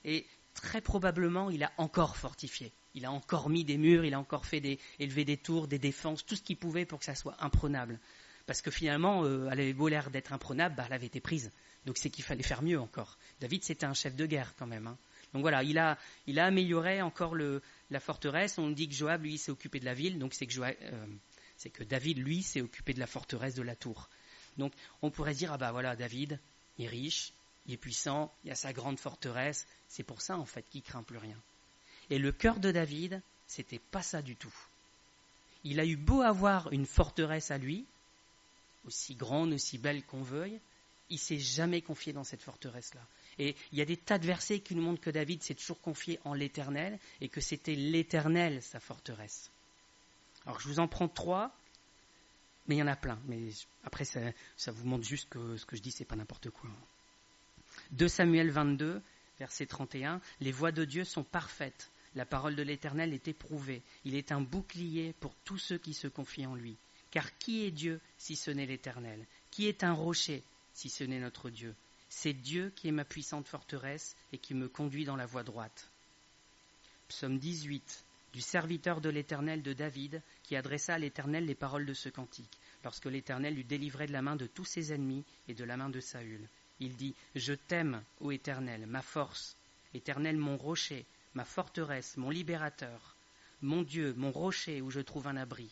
Et très probablement, il a encore fortifié. Il a encore mis des murs, il a encore élevé des tours, des défenses, tout ce qu'il pouvait pour que ça soit imprenable. Parce que finalement, elle avait beau l'air d'être imprenable, elle avait été prise. Donc c'est qu'il fallait faire mieux encore. David, c'était un chef de guerre quand même. Donc voilà, il a amélioré encore la forteresse. On dit que Joab, lui, s'est occupé de la ville. Donc c'est que David, lui, s'est occupé de la forteresse de la tour. Donc on pourrait se dire, voilà, David, il est riche, il est puissant, il a sa grande forteresse. C'est pour ça, en fait, qu'il craint plus rien. Et le cœur de David, c'était pas ça du tout. Il a eu beau avoir une forteresse à lui, aussi grande, aussi belle qu'on veuille, il s'est jamais confié dans cette forteresse-là. Et il y a des tas de versets qui nous montrent que David s'est toujours confié en l'Éternel et que c'était l'Éternel sa forteresse. Alors je vous en prends 3, mais il y en a plein. Mais après, ça vous montre juste que ce que je dis, c'est pas n'importe quoi. 2 Samuel 22, verset 31, « Les voies de Dieu sont parfaites. La parole de l'Éternel est éprouvée. Il est un bouclier pour tous ceux qui se confient en lui. Car qui est Dieu si ce n'est l'Éternel? Qui est un rocher si ce n'est notre Dieu? C'est Dieu qui est ma puissante forteresse et qui me conduit dans la voie droite. » Psaume 18, du serviteur de l'Éternel de David, qui adressa à l'Éternel les paroles de ce cantique, lorsque l'Éternel l'eut délivré de la main de tous ses ennemis et de la main de Saül. Il dit, « Je t'aime, ô Éternel, ma force, Éternel mon rocher, ma forteresse, mon libérateur, mon Dieu, mon rocher où je trouve un abri,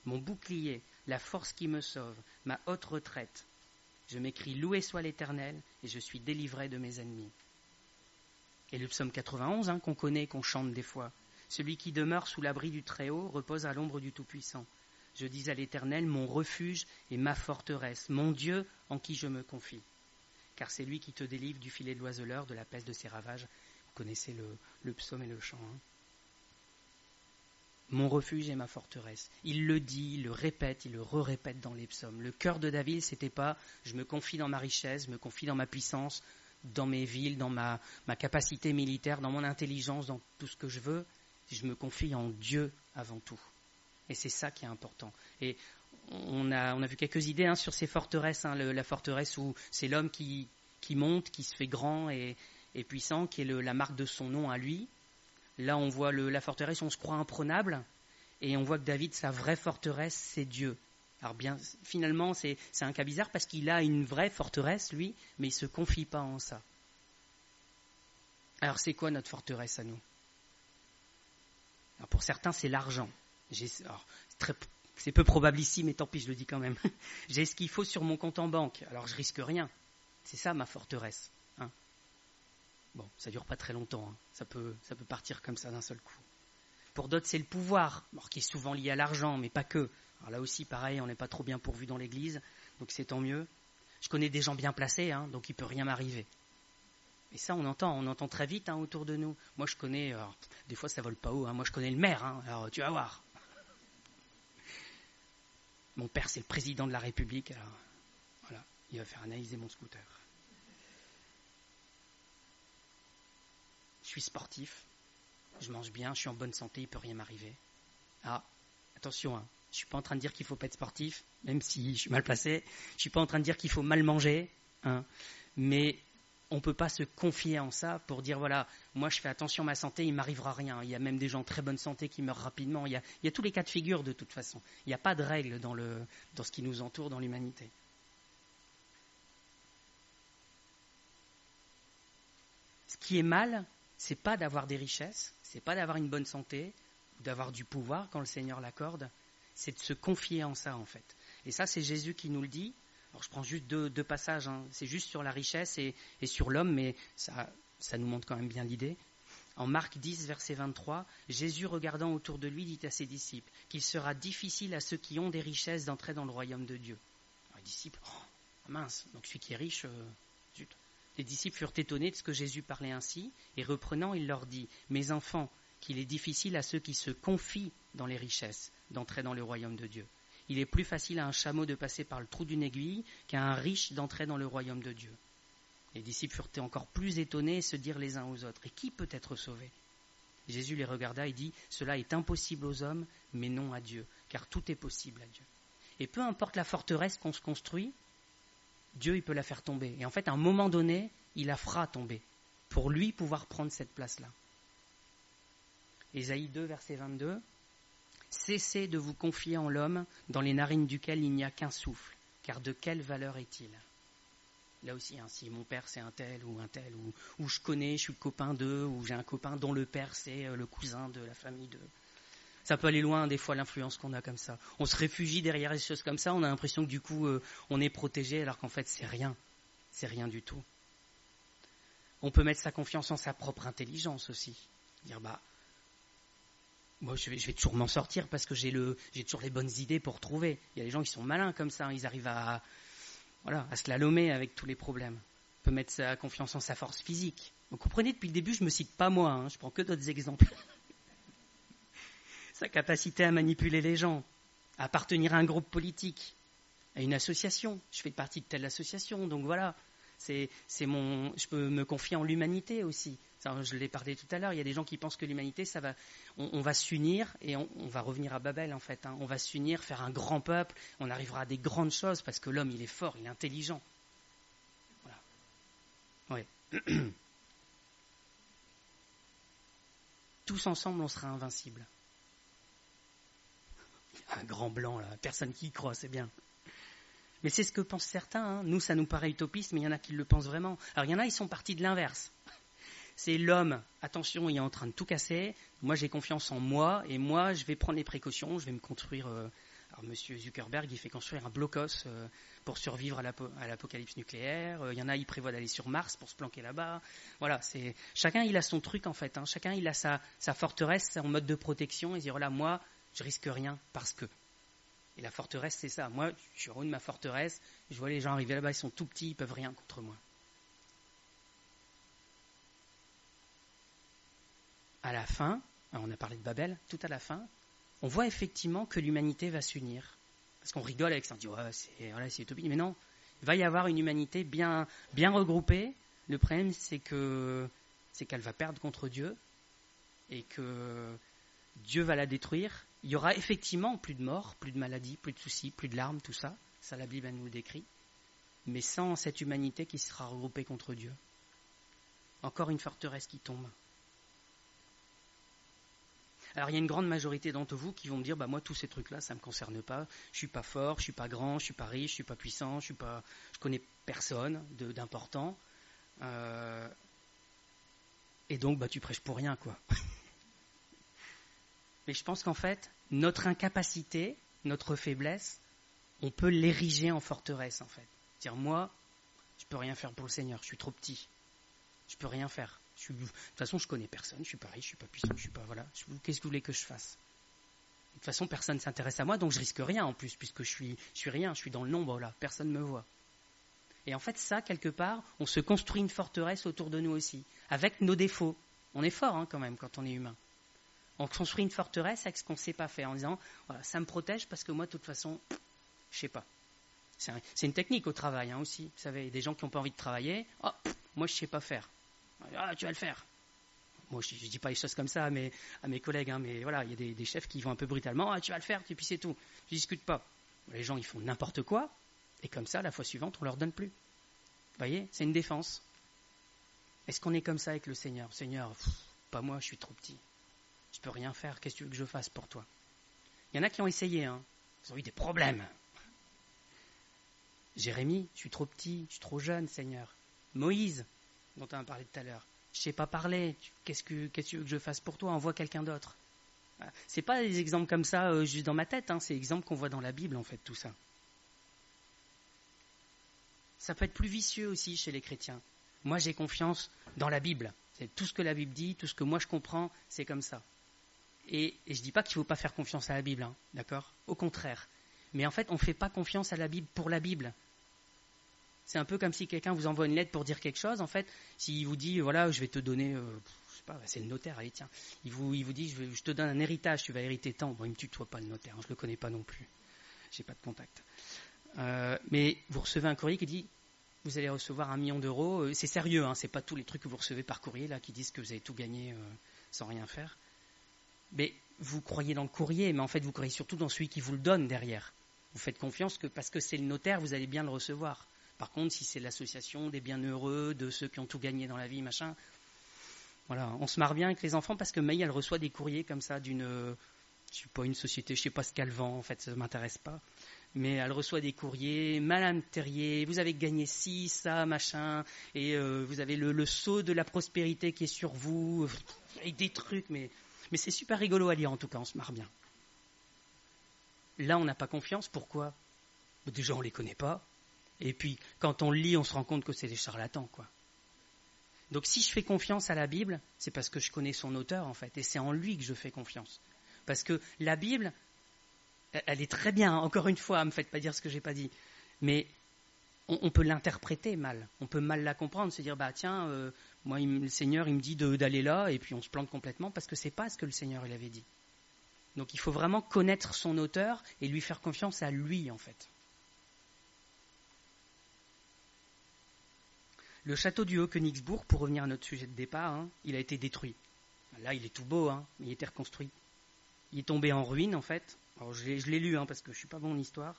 mon bouclier, la force qui me sauve, ma haute retraite. Je m'écris, loué soit l'Éternel, et je suis délivré de mes ennemis. » Et le psaume 91, qu'on connaît, qu'on chante des fois. « Celui qui demeure sous l'abri du Très-Haut repose à l'ombre du Tout-Puissant. Je dis à l'Éternel, mon refuge et ma forteresse, mon Dieu en qui je me confie. Car c'est lui qui te délivre du filet de l'oiseleur, de la peste de ses ravages. » Vous connaissez le psaume et le chant. Mon refuge et ma forteresse. Il le dit, il le répète, il le répète dans les psaumes. Le cœur de David, c'était pas « je me confie dans ma richesse, je me confie dans ma puissance », dans mes villes, dans ma capacité militaire, dans mon intelligence, dans tout ce que je veux, je me confie en Dieu avant tout. Et c'est ça qui est important. Et on a vu quelques idées sur ces forteresses, la forteresse où c'est l'homme qui monte, qui se fait grand et puissant, qui est la marque de son nom à lui. Là, on voit la forteresse, on se croit imprenable, et on voit que David, sa vraie forteresse, c'est Dieu. Alors bien, finalement, c'est un cas bizarre parce qu'il a une vraie forteresse, lui, mais il ne se confie pas en ça. Alors c'est quoi notre forteresse à nous? Alors, pour certains, c'est l'argent. C'est peu probable ici, mais tant pis, je le dis quand même. J'ai ce qu'il faut sur mon compte en banque, alors je risque rien. C'est ça ma forteresse. Bon, ça dure pas très longtemps, ça peut partir comme ça d'un seul coup. Pour d'autres, c'est le pouvoir, qui est souvent lié à l'argent, mais pas que. Alors là aussi, pareil, on n'est pas trop bien pourvu dans l'église, donc c'est tant mieux. Je connais des gens bien placés, donc il ne peut rien m'arriver. Et ça, on entend très vite autour de nous. Moi, je connais, alors, des fois ça vole pas haut, moi je connais le maire, alors tu vas voir. Mon père, c'est le président de la République, alors voilà, il va faire analyser mon scooter. Je suis sportif, je mange bien, je suis en bonne santé, il ne peut rien m'arriver. Ah, attention, je ne suis pas en train de dire qu'il ne faut pas être sportif, même si je suis mal placé. Je ne suis pas en train de dire qu'il faut mal manger, mais on ne peut pas se confier en ça pour dire, voilà, moi je fais attention à ma santé, il ne m'arrivera rien. Il y a même des gens en très bonne santé qui meurent rapidement. Il y a tous les cas de figure de toute façon. Il n'y a pas de règle dans ce qui nous entoure, dans l'humanité. Ce qui est mal, c'est pas d'avoir des richesses, c'est pas d'avoir une bonne santé, d'avoir du pouvoir quand le Seigneur l'accorde, c'est de se confier en ça en fait. Et ça, c'est Jésus qui nous le dit. Alors je prends juste deux passages, c'est juste sur la richesse et sur l'homme, mais ça nous montre quand même bien l'idée. En Marc 10, verset 23, Jésus, regardant autour de lui, dit à ses disciples qu'il sera difficile à ceux qui ont des richesses d'entrer dans le royaume de Dieu. Alors, les disciples, mince, donc celui qui est riche, zut. Les disciples furent étonnés de ce que Jésus parlait ainsi, et reprenant, il leur dit, « Mes enfants, qu'il est difficile à ceux qui se confient dans les richesses d'entrer dans le royaume de Dieu. Il est plus facile à un chameau de passer par le trou d'une aiguille qu'à un riche d'entrer dans le royaume de Dieu. » Les disciples furent encore plus étonnés et se dirent les uns aux autres, « Et qui peut être sauvé ?» Jésus les regarda et dit, « Cela est impossible aux hommes, mais non à Dieu, car tout est possible à Dieu. » Et peu importe la forteresse qu'on se construit, Dieu, il peut la faire tomber. Et en fait, à un moment donné, il la fera tomber pour lui pouvoir prendre cette place-là. Ésaïe 2, verset 22. « Cessez de vous confier en l'homme dans les narines duquel il n'y a qu'un souffle, car de quelle valeur est-il » Là aussi, si mon père c'est un tel, ou je connais, je suis le copain d'eux, ou j'ai un copain dont le père c'est le cousin de la famille d'eux. Ça peut aller loin, des fois, l'influence qu'on a comme ça. On se réfugie derrière des choses comme ça, on a l'impression que du coup, on est protégé, alors qu'en fait, c'est rien. C'est rien du tout. On peut mettre sa confiance en sa propre intelligence aussi. Dire, moi, je vais toujours m'en sortir parce que j'ai toujours les bonnes idées pour trouver. Il y a des gens qui sont malins comme ça, ils arrivent à slalomer avec tous les problèmes. On peut mettre sa confiance en sa force physique. Vous comprenez, depuis le début, je ne me cite pas moi, je prends que d'autres exemples. sa capacité à manipuler les gens, à appartenir à un groupe politique, à une association. Je fais partie de telle association, donc voilà. Je peux me confier en l'humanité aussi. Ça, je l'ai parlé tout à l'heure. Il y a des gens qui pensent que l'humanité, on va s'unir et on va revenir à Babel en fait. On va s'unir, faire un grand peuple. On arrivera à des grandes choses parce que l'homme, il est fort, il est intelligent. Voilà. Ouais. Tous ensemble, on sera invincibles. Un grand blanc là, personne qui y croit, c'est bien. Mais c'est ce que pensent certains. Nous, ça nous paraît utopiste, mais il y en a qui le pensent vraiment. Alors, il y en a, ils sont partis de l'inverse. C'est l'homme, attention, il est en train de tout casser. Moi, j'ai confiance en moi, et moi, je vais prendre les précautions. Je vais me construire. Alors, Monsieur Zuckerberg, il fait construire un blocos pour survivre à l'apocalypse nucléaire. Il y en a, ils prévoient d'aller sur Mars pour se planquer là-bas. Voilà, chacun, il a son truc, en fait. Chacun, il a sa forteresse, son mode de protection. Et dire, voilà, moi, je risque rien parce que. Et la forteresse, c'est ça. Moi, je suis au haut de ma forteresse, je vois les gens arriver là-bas, ils sont tout petits, ils peuvent rien contre moi. À la fin, on a parlé de Babel, tout à la fin, on voit effectivement que l'humanité va s'unir. Parce qu'on rigole avec ça, on dit c'est utopique, mais non, il va y avoir une humanité bien regroupée. Le problème, c'est qu'elle va perdre contre Dieu et que Dieu va la détruire. Il y aura effectivement plus de morts, plus de maladies, plus de soucis, plus de larmes, tout ça. Ça, la Bible, elle nous le décrit. Mais sans cette humanité qui sera regroupée contre Dieu. Encore une forteresse qui tombe. Alors, il y a une grande majorité d'entre vous qui vont me dire, moi, tous ces trucs-là, ça ne me concerne pas. Je suis pas fort, je suis pas grand, je suis pas riche, je suis pas puissant, je connais personne d'important. Et donc, tu prêches pour rien, quoi. Mais je pense qu'en fait, notre incapacité, notre faiblesse, on peut l'ériger en forteresse, en fait. C'est-à-dire, moi, je peux rien faire pour le Seigneur, je suis trop petit. Je peux rien faire. De toute façon, je connais personne, je suis pas riche, je suis pas puissant, je suis pas, voilà. Qu'est-ce que vous voulez que je fasse ? De toute façon, personne ne s'intéresse à moi, donc je risque rien en plus, puisque je suis rien, je suis dans le nombre, là, personne ne me voit. Et en fait, ça, quelque part, on se construit une forteresse autour de nous aussi, avec nos défauts. On est fort, quand même, quand on est humain. On construit une forteresse avec ce qu'on ne sait pas faire, en disant, voilà, ça me protège parce que moi, de toute façon, je ne sais pas. C'est une technique au travail aussi. Vous savez, des gens qui n'ont pas envie de travailler, moi, je ne sais pas faire. Tu vas le faire. Moi, je ne dis pas les choses comme ça à mes collègues, mais voilà, il y a des chefs qui vont un peu brutalement, tu vas le faire, et puis c'est tout. Je ne discute pas. Les gens, ils font n'importe quoi, et comme ça, la fois suivante, on ne leur donne plus. Vous voyez, c'est une défense. Est-ce qu'on est comme ça avec le Seigneur ? Seigneur, pas moi, je suis trop petit. Je peux rien faire, qu'est-ce que tu veux que je fasse pour toi ? Il y en a qui ont essayé, ils ont eu des problèmes. Jérémie, je suis trop petit, je suis trop jeune, Seigneur. Moïse, dont on a parlé tout à l'heure, je ne sais pas parler, qu'est-ce que tu veux que je fasse pour toi ? Envoie quelqu'un d'autre. Ce n'est pas des exemples comme ça, juste dans ma tête, c'est des exemples qu'on voit dans la Bible, en fait, tout ça. Ça peut être plus vicieux aussi chez les chrétiens. Moi, j'ai confiance dans la Bible. C'est tout ce que la Bible dit, tout ce que moi je comprends, c'est comme ça. Et je ne dis pas qu'il ne faut pas faire confiance à la Bible, d'accord ? Au contraire. Mais en fait, on ne fait pas confiance à la Bible pour la Bible. C'est un peu comme si quelqu'un vous envoie une lettre pour dire quelque chose. En fait, s'il vous dit, voilà, je vais te donner, je sais pas, c'est le notaire, allez, tiens. Il vous dit, je te donne un héritage, tu vas hériter tant. Bon, il ne me tutoie pas le notaire, je ne le connais pas non plus. Je n'ai pas de contact. Mais vous recevez un courrier qui dit, vous allez recevoir 1 million d'euros. C'est sérieux, c'est pas tous les trucs que vous recevez par courrier là qui disent que vous avez tout gagné sans rien faire. Mais vous croyez dans le courrier, mais en fait vous croyez surtout dans celui qui vous le donne derrière. Vous faites confiance que parce que c'est le notaire, vous allez bien le recevoir. Par contre, si c'est l'association des bienheureux, de ceux qui ont tout gagné dans la vie, machin, voilà, on se marre bien avec les enfants parce que Maï, elle reçoit des courriers comme ça d'une, je sais pas, une société, je sais pas ce qu'elle vend, en fait, ça m'intéresse pas. Mais elle reçoit des courriers, Madame Terrier, vous avez gagné ci, ça, machin, et vous avez le sceau de la prospérité qui est sur vous, et des trucs, mais c'est super rigolo à lire en tout cas, on se marre bien. Là, on n'a pas confiance, pourquoi ? Déjà, on ne les connaît pas, et puis quand on le lit, on se rend compte que c'est des charlatans, quoi. Donc si je fais confiance à la Bible, c'est parce que je connais son auteur, en fait, et c'est en lui que je fais confiance. Parce que la Bible, elle est très bien, encore une fois, ne me faites pas dire ce que je n'ai pas dit, mais on peut l'interpréter mal, on peut mal la comprendre, se dire, tiens, le Seigneur, il me dit d'aller là, et puis on se plante complètement, parce que ce n'est pas ce que le Seigneur il avait dit. Donc il faut vraiment connaître son auteur et lui faire confiance à lui, en fait. Le château du Haut-Königsbourg, pour revenir à notre sujet de départ, il a été détruit. Là, il est tout beau, mais il a été reconstruit. Il est tombé en ruine, en fait. Alors, je l'ai lu, parce que je ne suis pas bon en histoire.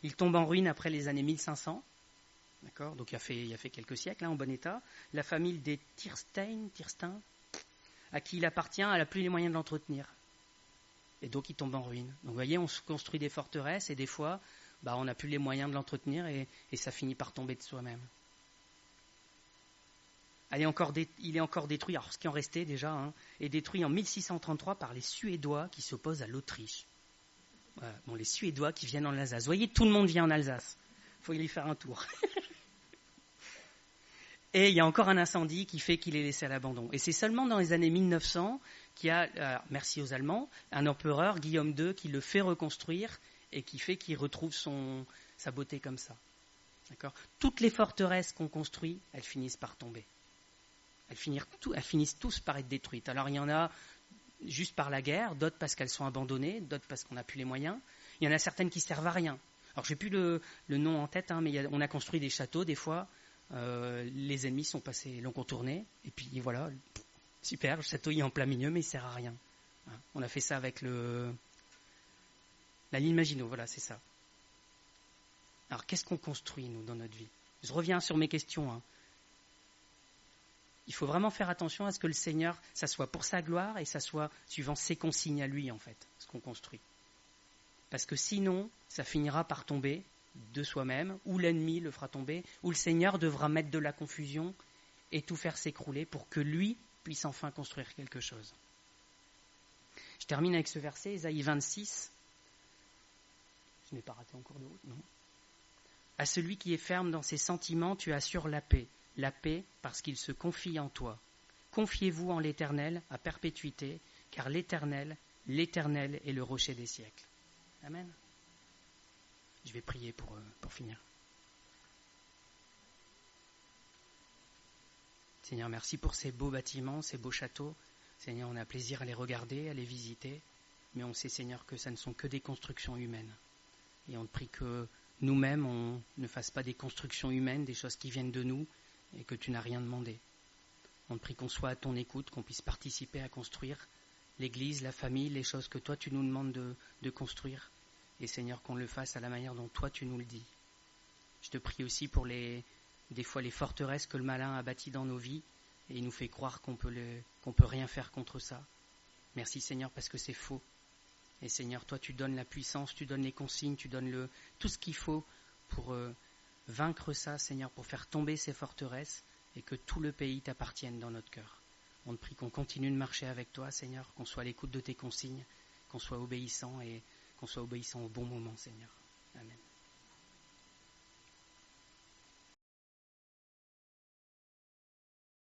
Il tombe en ruine après les années 1500. D'accord, donc il a fait quelques siècles, en bon état. La famille des Tirstein, à qui il appartient, elle n'a plus les moyens de l'entretenir. Et donc il tombe en ruine. Donc vous voyez, on se construit des forteresses et des fois, on n'a plus les moyens de l'entretenir et ça finit par tomber de soi-même. Il est encore détruit, alors ce qui en restait déjà, est détruit en 1633 par les Suédois qui s'opposent à l'Autriche. Voilà. Bon, les Suédois qui viennent en Alsace. Vous voyez, tout le monde vient en Alsace. Il faut y faire un tour. Et il y a encore un incendie qui fait qu'il est laissé à l'abandon. Et c'est seulement dans les années 1900 qu'il y a, merci aux Allemands, un empereur, Guillaume II, qui le fait reconstruire et qui fait qu'il retrouve sa beauté comme ça. D'accord ? Toutes les forteresses qu'on construit, elles finissent par tomber. Elles finissent tous par être détruites. Alors il y en a juste par la guerre, d'autres parce qu'elles sont abandonnées, d'autres parce qu'on n'a plus les moyens. Il y en a certaines qui servent à rien. Alors je n'ai plus le nom en tête, mais on a construit des châteaux des fois. Les ennemis sont passés, l'ont contourné, et puis voilà, super, le château il est en plein milieu, mais il ne sert à rien. On a fait ça avec la ligne Maginot, voilà, c'est ça. Alors qu'est-ce qu'on construit, nous, dans notre vie ? Je reviens sur mes questions. Il faut vraiment faire attention à ce que le Seigneur, ça soit pour sa gloire et ça soit suivant ses consignes à lui, en fait, ce qu'on construit. Parce que sinon, ça finira par tomber de soi-même, ou l'ennemi le fera tomber, ou le Seigneur devra mettre de la confusion et tout faire s'écrouler pour que lui puisse enfin construire quelque chose. Je termine avec ce verset, Ésaïe 26. Je n'ai pas raté encore de route, non ? À celui qui est ferme dans ses sentiments, tu assures la paix parce qu'il se confie en toi. Confiez-vous en l'Éternel à perpétuité, car l'Éternel est le rocher des siècles. Amen. Je vais prier pour finir. Seigneur, merci pour ces beaux bâtiments, ces beaux châteaux. Seigneur, on a plaisir à les regarder, à les visiter, mais on sait, Seigneur, que ça ne sont que des constructions humaines. Et on te prie que nous-mêmes, on ne fasse pas des constructions humaines, des choses qui viennent de nous, et que tu n'as rien demandé. On te prie qu'on soit à ton écoute, qu'on puisse participer à construire l'Église, la famille, les choses que toi tu nous demandes de construire. Et Seigneur, qu'on le fasse à la manière dont toi tu nous le dis. Je te prie aussi pour des fois les forteresses que le malin a bâties dans nos vies, et il nous fait croire qu'on peut rien faire contre ça. Merci Seigneur, parce que c'est faux. Et Seigneur, toi tu donnes la puissance, tu donnes les consignes, tu donnes tout ce qu'il faut pour vaincre ça, Seigneur, pour faire tomber ces forteresses et que tout le pays t'appartienne dans notre cœur. On te prie qu'on continue de marcher avec toi, Seigneur, qu'on soit à l'écoute de tes consignes, qu'on soit obéissant et qu'on soit obéissant au bon moment, Seigneur.